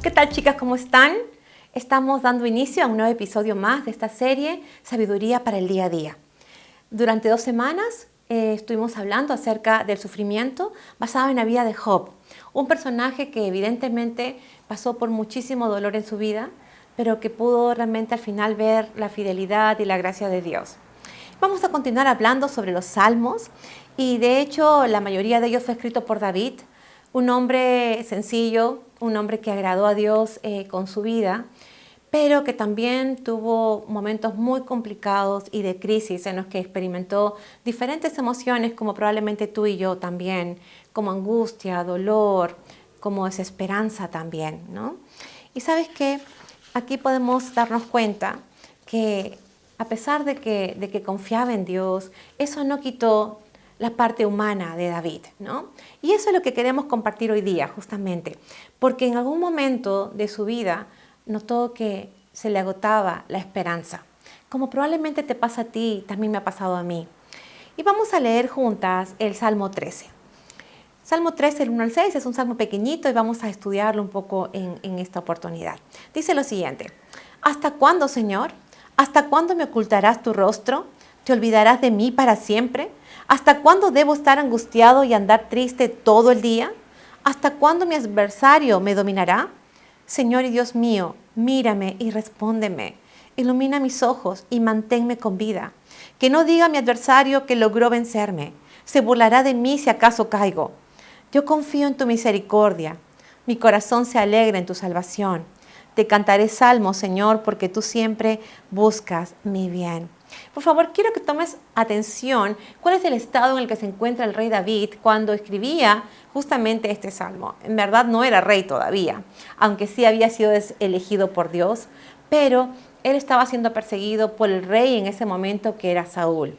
¿Qué tal, chicas? ¿Cómo están? Estamos dando inicio a un nuevo episodio más de esta serie Sabiduría para el Día a Día. Durante 2 semanas estuvimos hablando acerca del sufrimiento basado en la vida de Job, un personaje que evidentemente pasó por muchísimo dolor en su vida, pero que pudo realmente al final ver la fidelidad y la gracia de Dios. Vamos a continuar hablando sobre los salmos y de hecho la mayoría de ellos fue escrito por David, un hombre sencillo, un hombre que agradó a Dios con su vida, pero que también tuvo momentos muy complicados y de crisis en los que experimentó diferentes emociones como probablemente tú y yo también, como angustia, dolor, como desesperanza también, ¿no? Y ¿sabes qué? Aquí podemos darnos cuenta que a pesar de que confiaba en Dios, eso no quitó la parte humana de David, ¿no? Y eso es lo que queremos compartir hoy día, justamente, porque en algún momento de su vida notó que se le agotaba la esperanza, como probablemente te pasa a ti, también me ha pasado a mí. Y vamos a leer juntas el Salmo 13. Salmo 13, el 1 al 6, es un salmo pequeñito y vamos a estudiarlo un poco en esta oportunidad. Dice lo siguiente: ¿Hasta cuándo, Señor? ¿Hasta cuándo me ocultarás tu rostro? ¿Te olvidarás de mí para siempre? ¿Hasta cuándo debo estar angustiado y andar triste todo el día? ¿Hasta cuándo mi adversario me dominará? Señor y Dios mío, mírame y respóndeme. Ilumina mis ojos y manténme con vida. Que no diga mi adversario que logró vencerme. Se burlará de mí si acaso caigo. Yo confío en tu misericordia. Mi corazón se alegra en tu salvación. Te cantaré salmos, Señor, porque tú siempre buscas mi bien. Por favor, quiero que tomes atención cuál es el estado en el que se encuentra el rey David cuando escribía justamente este salmo. En verdad no era rey todavía, aunque sí había sido elegido por Dios, pero él estaba siendo perseguido por el rey en ese momento, que era Saúl.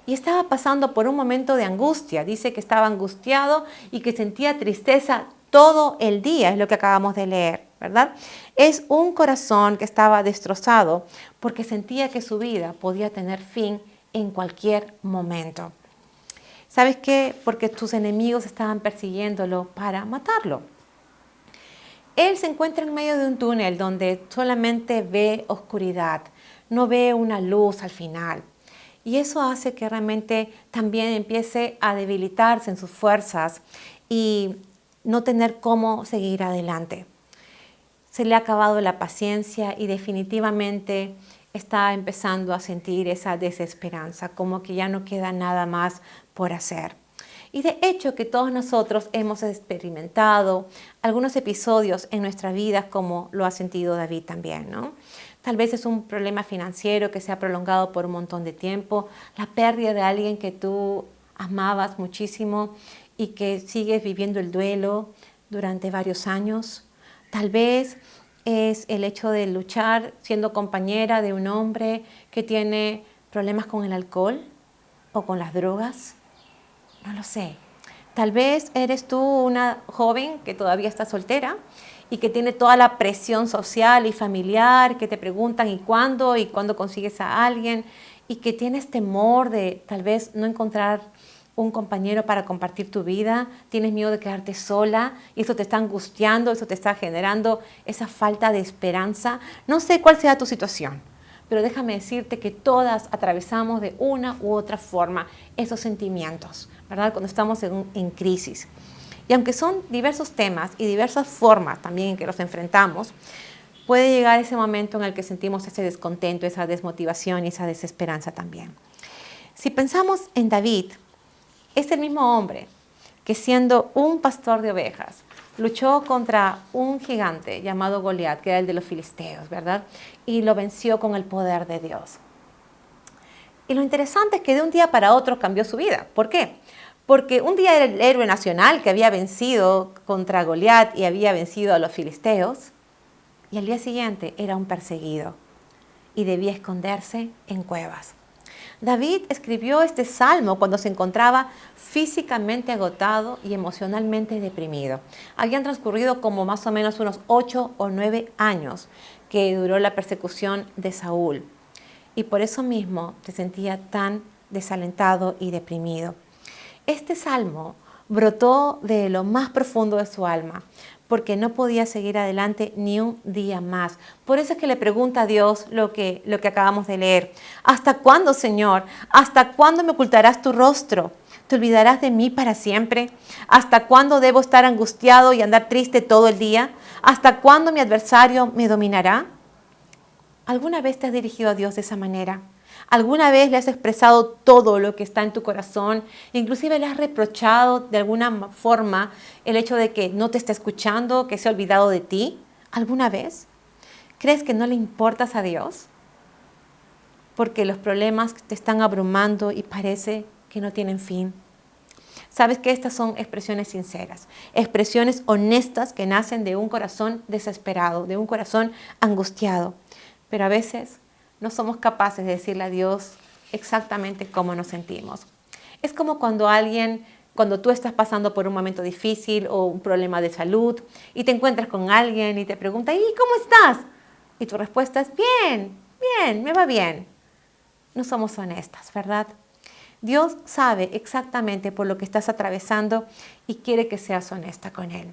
Y estaba pasando por un momento de angustia. Dice que estaba angustiado y que sentía tristeza todo el día, es lo que acabamos de leer, ¿verdad? Es un corazón que estaba destrozado porque sentía que su vida podía tener fin en cualquier momento. ¿Sabes qué? Porque sus enemigos estaban persiguiéndolo para matarlo. Él se encuentra en medio de un túnel donde solamente ve oscuridad, no ve una luz al final. Y eso hace que realmente también empiece a debilitarse en sus fuerzas y no tener cómo seguir adelante. Se le ha acabado la paciencia y definitivamente está empezando a sentir esa desesperanza, como que ya no queda nada más por hacer. Y de hecho que todos nosotros hemos experimentado algunos episodios en nuestra vida como lo ha sentido David también, ¿no? Tal vez es un problema financiero que se ha prolongado por un montón de tiempo, la pérdida de alguien que tú amabas muchísimo y que sigues viviendo el duelo durante varios años. Tal vez es el hecho de luchar siendo compañera de un hombre que tiene problemas con el alcohol o con las drogas. No lo sé. Tal vez eres tú una joven que todavía está soltera y que tiene toda la presión social y familiar, que te preguntan ¿y cuándo consigues a alguien? Y que tienes temor de tal vez no encontrar un compañero para compartir tu vida, tienes miedo de quedarte sola y eso te está angustiando, eso te está generando esa falta de esperanza. No sé cuál sea tu situación, pero déjame decirte que todas atravesamos de una u otra forma esos sentimientos, ¿verdad? Cuando estamos en crisis. Y aunque son diversos temas y diversas formas también en que los enfrentamos, puede llegar ese momento en el que sentimos ese descontento, esa desmotivación y esa desesperanza también. Si pensamos en David, es el mismo hombre que siendo un pastor de ovejas, luchó contra un gigante llamado Goliat, que era el de los filisteos, ¿verdad? Y lo venció con el poder de Dios. Y lo interesante es que de un día para otro cambió su vida. ¿Por qué? Porque un día era el héroe nacional que había vencido contra Goliat y había vencido a los filisteos, y al día siguiente era un perseguido y debía esconderse en cuevas. David escribió este salmo cuando se encontraba físicamente agotado y emocionalmente deprimido. Habían transcurrido como más o menos unos 8 o 9 años que duró la persecución de Saúl. Y por eso mismo se sentía tan desalentado y deprimido. Este salmo brotó de lo más profundo de su alma, porque no podía seguir adelante ni un día más. Por eso es que le pregunta a Dios lo que acabamos de leer. ¿Hasta cuándo, Señor? ¿Hasta cuándo me ocultarás tu rostro? ¿Te olvidarás de mí para siempre? ¿Hasta cuándo debo estar angustiado y andar triste todo el día? ¿Hasta cuándo mi adversario me dominará? ¿Alguna vez te has dirigido a Dios de esa manera? ¿Alguna vez le has expresado todo lo que está en tu corazón? Inclusive le has reprochado de alguna forma el hecho de que no te está escuchando, que se ha olvidado de ti. ¿Alguna vez? ¿Crees que no le importas a Dios? Porque los problemas te están abrumando y parece que no tienen fin. Sabes que estas son expresiones sinceras, expresiones honestas que nacen de un corazón desesperado, de un corazón angustiado. Pero a veces no somos capaces de decirle a Dios exactamente cómo nos sentimos. Es como cuando tú estás pasando por un momento difícil o un problema de salud y te encuentras con alguien y te pregunta, ¿y cómo estás? Y tu respuesta es, bien, bien, me va bien. No somos honestas, ¿verdad? Dios sabe exactamente por lo que estás atravesando y quiere que seas honesta con Él.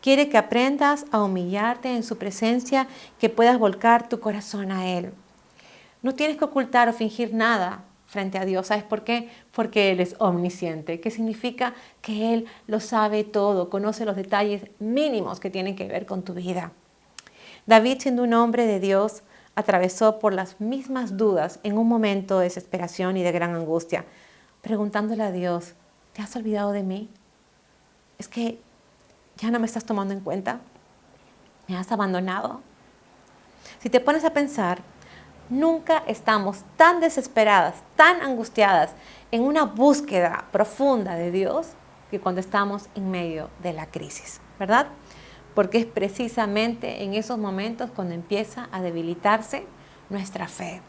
Quiere que aprendas a humillarte en su presencia, que puedas volcar tu corazón a Él. No tienes que ocultar o fingir nada frente a Dios. ¿Sabes por qué? Porque Él es omnisciente, que significa que Él lo sabe todo, conoce los detalles mínimos que tienen que ver con tu vida. David, siendo un hombre de Dios, atravesó por las mismas dudas en un momento de desesperación y de gran angustia, preguntándole a Dios, ¿te has olvidado de mí? ¿Es que ya no me estás tomando en cuenta? ¿Me has abandonado? Si te pones a pensar, nunca estamos tan desesperadas, tan angustiadas en una búsqueda profunda de Dios que cuando estamos en medio de la crisis, ¿verdad? Porque es precisamente en esos momentos cuando empieza a debilitarse nuestra fe.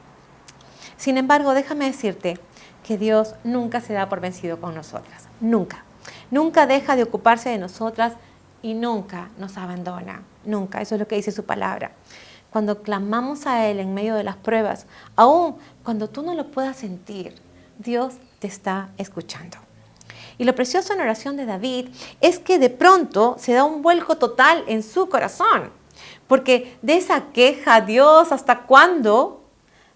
Sin embargo, déjame decirte que Dios nunca se da por vencido con nosotras, nunca. Nunca deja de ocuparse de nosotras y nunca nos abandona, nunca. Eso es lo que dice su palabra. Cuando clamamos a Él en medio de las pruebas, aun cuando tú no lo puedas sentir, Dios te está escuchando. Y lo precioso en la oración de David es que de pronto se da un vuelco total en su corazón. Porque de esa queja, Dios, ¿hasta cuándo?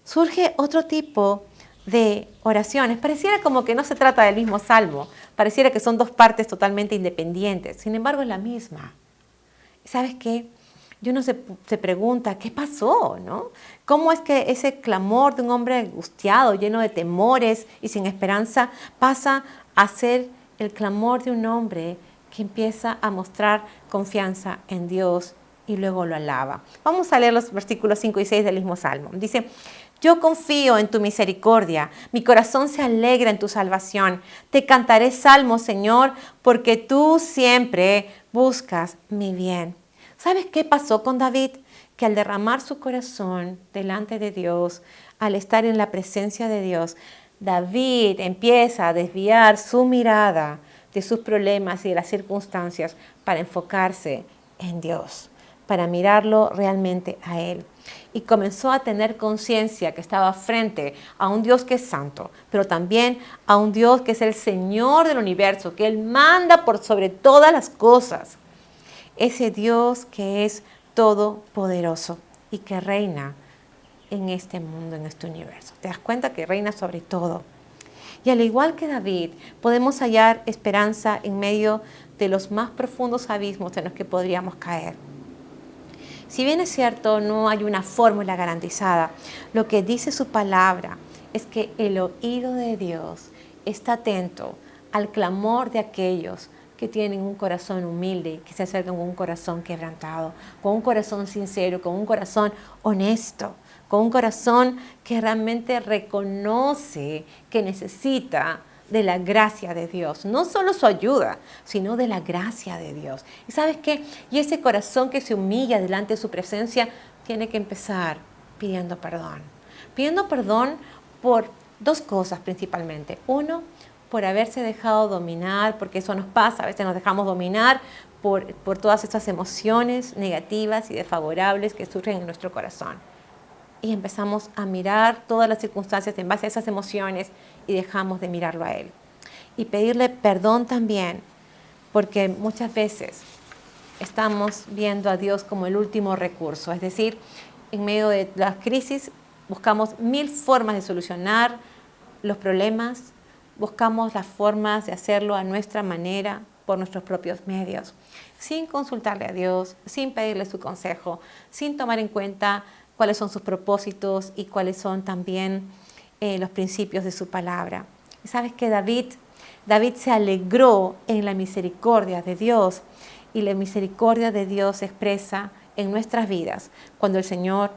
Surge otro tipo de oraciones. Pareciera como que no se trata del mismo salmo. Pareciera que son dos partes totalmente independientes. Sin embargo, es la misma. ¿Sabes qué? Y uno se pregunta, ¿qué pasó? ¿No? ¿Cómo es que ese clamor de un hombre angustiado, lleno de temores y sin esperanza, pasa a ser el clamor de un hombre que empieza a mostrar confianza en Dios y luego lo alaba? Vamos a leer los versículos 5 y 6 del mismo Salmo. Dice, yo confío en tu misericordia, mi corazón se alegra en tu salvación. Te cantaré salmos, Señor, porque tú siempre buscas mi bien. ¿Sabes qué pasó con David? Que al derramar su corazón delante de Dios, al estar en la presencia de Dios, David empieza a desviar su mirada de sus problemas y de las circunstancias para enfocarse en Dios, para mirarlo realmente a Él. Y comenzó a tener conciencia que estaba frente a un Dios que es santo, pero también a un Dios que es el Señor del universo, que Él manda por sobre todas las cosas. Ese Dios que es todopoderoso y que reina en este mundo, en este universo. ¿Te das cuenta que reina sobre todo? Y al igual que David, podemos hallar esperanza en medio de los más profundos abismos en los que podríamos caer. Si bien es cierto, no hay una fórmula garantizada, lo que dice su palabra es que el oído de Dios está atento al clamor de aquellos que tienen un corazón humilde, que se acercan con un corazón quebrantado, con un corazón sincero, con un corazón honesto, con un corazón que realmente reconoce que necesita de la gracia de Dios. No solo su ayuda, sino de la gracia de Dios. ¿Y sabes qué? Y ese corazón que se humilla delante de su presencia tiene que empezar pidiendo perdón. Pidiendo perdón por dos cosas principalmente. Uno, por haberse dejado dominar, porque eso nos pasa, a veces nos dejamos dominar por todas estas emociones negativas y desfavorables que surgen en nuestro corazón. Y empezamos a mirar todas las circunstancias en base a esas emociones y dejamos de mirarlo a Él. Y pedirle perdón también, porque muchas veces estamos viendo a Dios como el último recurso. Es decir, en medio de las crisis buscamos 1000 formas de solucionar los problemas, buscamos las formas de hacerlo a nuestra manera, por nuestros propios medios, sin consultarle a Dios, sin pedirle su consejo, sin tomar en cuenta cuáles son sus propósitos y cuáles son también los principios de su palabra. Y sabes que David se alegró en la misericordia de Dios, y la misericordia de Dios se expresa en nuestras vidas cuando el Señor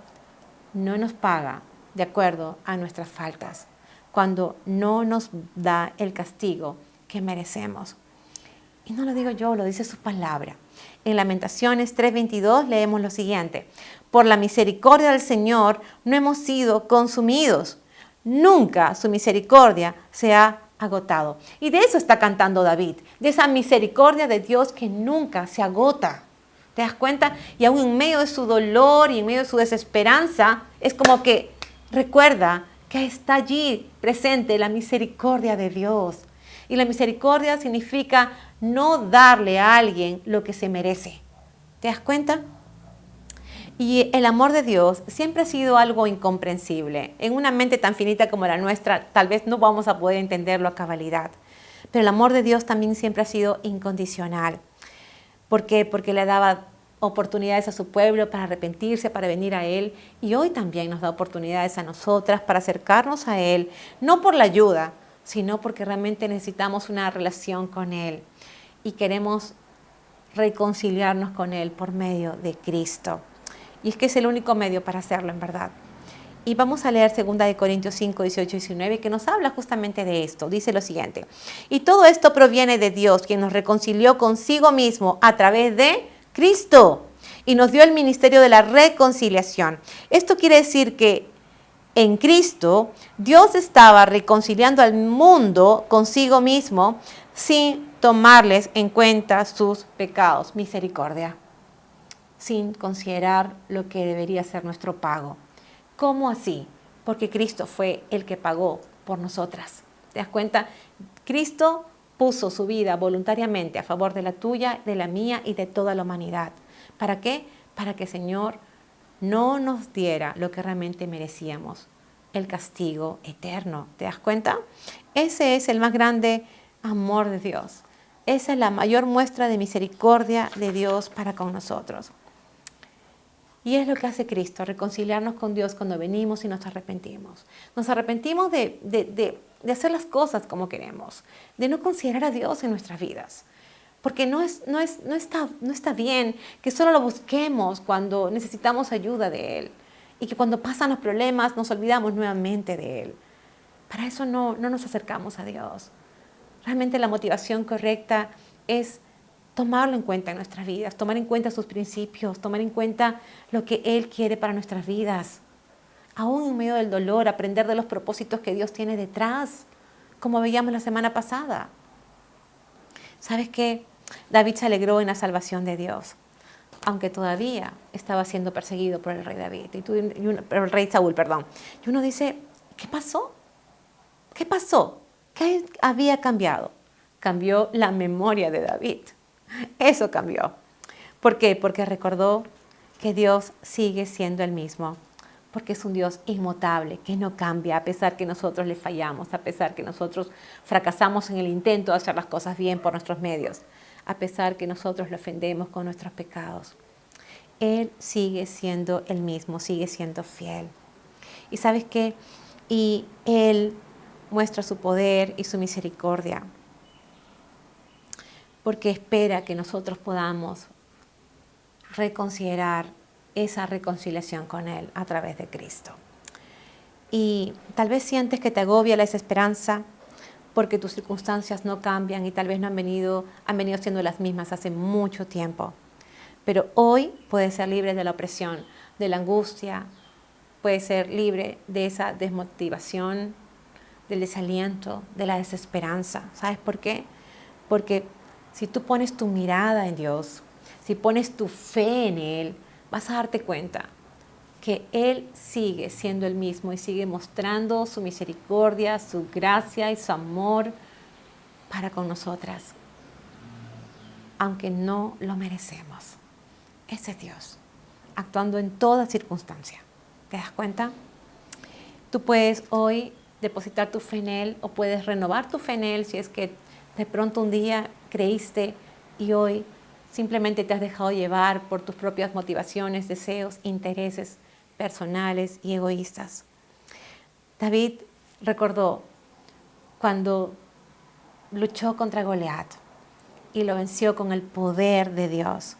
no nos paga de acuerdo a nuestras faltas, cuando no nos da el castigo que merecemos. Y no lo digo yo, lo dice su palabra. En Lamentaciones 3:22 leemos lo siguiente: por la misericordia del Señor no hemos sido consumidos. Nunca su misericordia se ha agotado. Y de eso está cantando David, de esa misericordia de Dios que nunca se agota. ¿Te das cuenta? Y aún en medio de su dolor y en medio de su desesperanza, es como que recuerda que está allí presente la misericordia de Dios. Y la misericordia significa no darle a alguien lo que se merece. ¿Te das cuenta? Y el amor de Dios siempre ha sido algo incomprensible. En una mente tan finita como la nuestra, tal vez no vamos a poder entenderlo a cabalidad. Pero el amor de Dios también siempre ha sido incondicional. ¿Por qué? Porque le daba oportunidades a su pueblo para arrepentirse, para venir a Él. Y hoy también nos da oportunidades a nosotras para acercarnos a Él, no por la ayuda, sino porque realmente necesitamos una relación con Él y queremos reconciliarnos con Él por medio de Cristo. Y es que es el único medio para hacerlo, en verdad. Y vamos a leer 2 Corintios 5, 18 y 19, que nos habla justamente de esto. Dice lo siguiente: y todo esto proviene de Dios, quien nos reconcilió consigo mismo a través de Cristo y nos dio el ministerio de la reconciliación. Esto quiere decir que en Cristo, Dios estaba reconciliando al mundo consigo mismo sin tomarles en cuenta sus pecados. Misericordia. Sin considerar lo que debería ser nuestro pago. ¿Cómo así? Porque Cristo fue el que pagó por nosotras. ¿Te das cuenta? Cristo puso su vida voluntariamente a favor de la tuya, de la mía y de toda la humanidad. ¿Para qué? Para que el Señor no nos diera lo que realmente merecíamos, el castigo eterno. ¿Te das cuenta? Ese es el más grande amor de Dios. Esa es la mayor muestra de misericordia de Dios para con nosotros. Y es lo que hace Cristo, reconciliarnos con Dios cuando venimos y nos arrepentimos. Nos arrepentimos de hacer las cosas como queremos, de no considerar a Dios en nuestras vidas. Porque no está bien que solo lo busquemos cuando necesitamos ayuda de Él. Y que cuando pasan los problemas nos olvidamos nuevamente de Él. Para eso no nos acercamos a Dios. Realmente la motivación correcta es tomarlo en cuenta en nuestras vidas, tomar en cuenta sus principios, tomar en cuenta lo que Él quiere para nuestras vidas. Aún en medio del dolor, aprender de los propósitos que Dios tiene detrás, como veíamos la semana pasada. ¿Sabes qué? David se alegró en la salvación de Dios, aunque todavía estaba siendo perseguido por el rey David, el rey Saúl, perdón. Y uno dice, ¿qué pasó? ¿Qué pasó? ¿Qué había cambiado? Cambió la memoria de David. Eso cambió. ¿Por qué? Porque recordó que Dios sigue siendo el mismo. Porque es un Dios inmutable, que no cambia a pesar que nosotros le fallamos, a pesar que nosotros fracasamos en el intento de hacer las cosas bien por nuestros medios, a pesar que nosotros le ofendemos con nuestros pecados. Él sigue siendo el mismo, sigue siendo fiel. ¿Y sabes qué? Y Él muestra su poder y su misericordia, porque espera que nosotros podamos reconsiderar esa reconciliación con Él a través de Cristo. Y tal vez sientes que te agobia la desesperanza porque tus circunstancias no cambian y tal vez han venido siendo las mismas hace mucho tiempo. Pero hoy puedes ser libre de la opresión, de la angustia, puedes ser libre de esa desmotivación, del desaliento, de la desesperanza. ¿Sabes por qué? Porque si tú pones tu mirada en Dios, si pones tu fe en Él, vas a darte cuenta que Él sigue siendo el mismo y sigue mostrando su misericordia, su gracia y su amor para con nosotras. aunque no lo merecemos. Ese es Dios, actuando en toda circunstancia. ¿Te das cuenta? Tú puedes hoy depositar tu fe en Él o puedes renovar tu fe en Él si es que de pronto un día creíste y hoy simplemente te has dejado llevar por tus propias motivaciones, deseos, intereses personales y egoístas. David recordó cuando luchó contra Goliat y lo venció con el poder de Dios.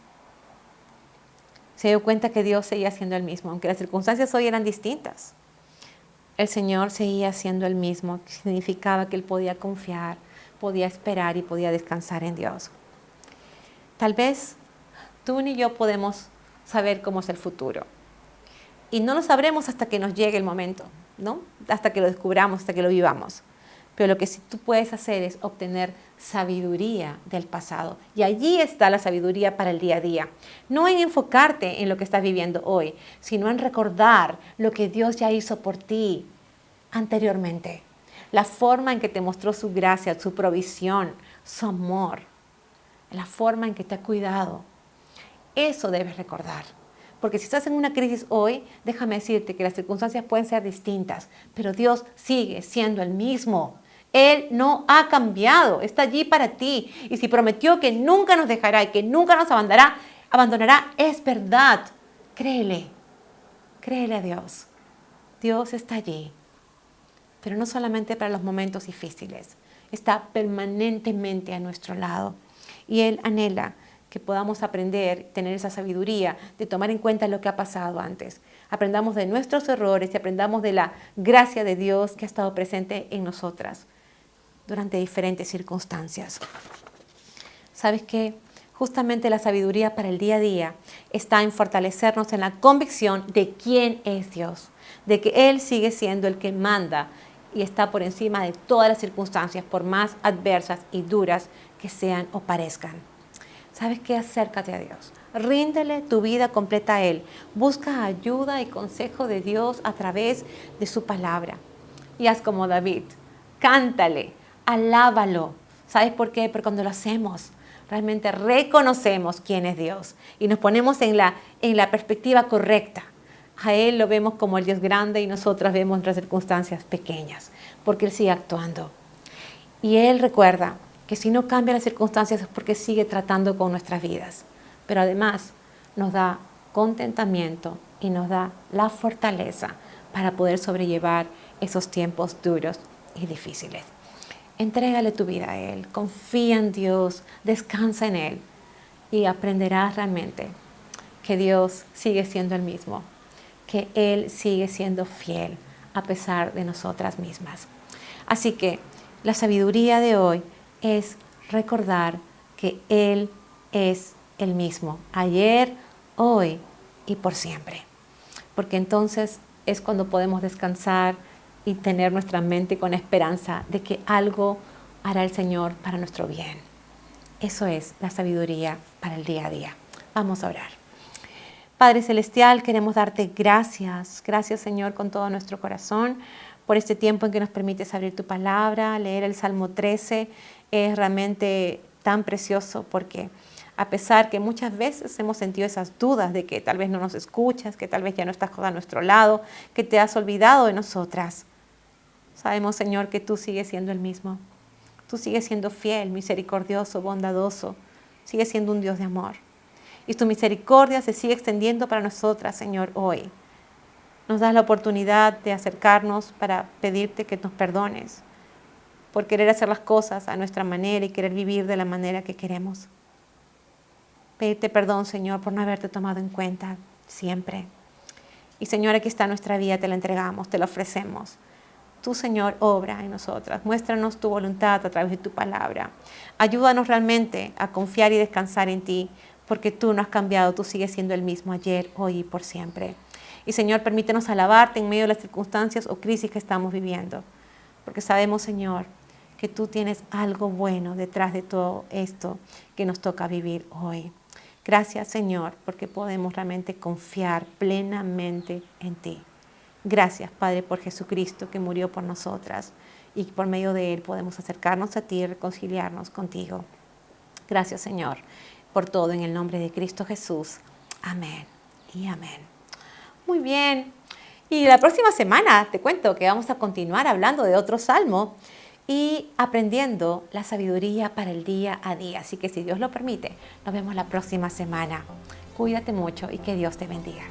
Se dio cuenta que Dios seguía siendo el mismo, aunque las circunstancias hoy eran distintas. El Señor seguía siendo el mismo, que significaba que él podía confiar, podía esperar y podía descansar en Dios. Tal vez tú ni yo podemos saber cómo es el futuro. Y no lo sabremos hasta que nos llegue el momento, ¿no? Hasta que lo descubramos, hasta que lo vivamos. Pero lo que sí tú puedes hacer es obtener sabiduría del pasado. Y allí está la sabiduría para el día a día. No en enfocarte en lo que estás viviendo hoy, sino en recordar lo que Dios ya hizo por ti anteriormente. La forma en que te mostró su gracia, su provisión, su amor. La forma en que te ha cuidado. Eso debes recordar. Porque si estás en una crisis hoy, déjame decirte que las circunstancias pueden ser distintas, pero Dios sigue siendo el mismo. Él no ha cambiado, está allí para ti. Y si prometió que nunca nos dejará y que nunca nos abandonará, es verdad. Créele a Dios. Dios está allí, pero no solamente para los momentos difíciles, está permanentemente a nuestro lado. Y Él anhela que podamos aprender, tener esa sabiduría de tomar en cuenta lo que ha pasado antes. Aprendamos de nuestros errores y aprendamos de la gracia de Dios que ha estado presente en nosotras durante diferentes circunstancias. ¿Sabes qué? Justamente la sabiduría para el día a día está en fortalecernos en la convicción de quién es Dios, de que Él sigue siendo el que manda y está por encima de todas las circunstancias, por más adversas y duras que sean o parezcan. ¿Sabes qué? Acércate a Dios. Ríndele tu vida completa a Él. Busca ayuda y consejo de Dios a través de su palabra. Y haz como David. Cántale, alábalo. ¿Sabes por qué? Porque cuando lo hacemos, realmente reconocemos quién es Dios y nos ponemos en la perspectiva correcta. A Él lo vemos como el Dios grande y nosotras vemos nuestras circunstancias pequeñas, porque Él sigue actuando. Y Él recuerda que si no cambia las circunstancias es porque sigue tratando con nuestras vidas. Pero además nos da contentamiento y nos da la fortaleza para poder sobrellevar esos tiempos duros y difíciles. Entrégale tu vida a Él, confía en Dios, descansa en Él y aprenderás realmente que Dios sigue siendo el mismo, que Él sigue siendo fiel a pesar de nosotras mismas. Así que la sabiduría de hoy es recordar que Él es el mismo, ayer, hoy y por siempre. Porque entonces es cuando podemos descansar y tener nuestra mente con esperanza de que algo hará el Señor para nuestro bien. Eso es la sabiduría para el día a día. Vamos a orar. Padre Celestial, queremos darte gracias. Gracias, Señor, con todo nuestro corazón por este tiempo en que nos permites abrir tu palabra, leer el Salmo 13. Es realmente tan precioso porque a pesar que muchas veces hemos sentido esas dudas de que tal vez no nos escuchas, que tal vez ya no estás a nuestro lado, que te has olvidado de nosotras, sabemos, Señor, que tú sigues siendo el mismo. Tú sigues siendo fiel, misericordioso, bondadoso. Sigues siendo un Dios de amor. Y tu misericordia se sigue extendiendo para nosotras, Señor, hoy. Nos das la oportunidad de acercarnos para pedirte que nos perdones por querer hacer las cosas a nuestra manera y querer vivir de la manera que queremos. Pedirte perdón, Señor, por no haberte tomado en cuenta siempre. Y, Señor, aquí está nuestra vida, te la entregamos, te la ofrecemos. Tú, Señor, obra en nosotras. Muéstranos tu voluntad a través de tu palabra. Ayúdanos realmente a confiar y descansar en ti, porque tú no has cambiado, tú sigues siendo el mismo ayer, hoy y por siempre. Y, Señor, permítenos alabarte en medio de las circunstancias o crisis que estamos viviendo, porque sabemos, Señor, que tú tienes algo bueno detrás de todo esto que nos toca vivir hoy. Gracias, Señor, porque podemos realmente confiar plenamente en ti. Gracias, Padre, por Jesucristo que murió por nosotras y por medio de Él podemos acercarnos a ti y reconciliarnos contigo. Gracias, Señor. por todo en el nombre de Cristo Jesús. Amén y amén. Muy bien. Y la próxima semana te cuento que vamos a continuar hablando de otro salmo y aprendiendo la sabiduría para el día a día. Así que si Dios lo permite, nos vemos la próxima semana. Cuídate mucho y que Dios te bendiga.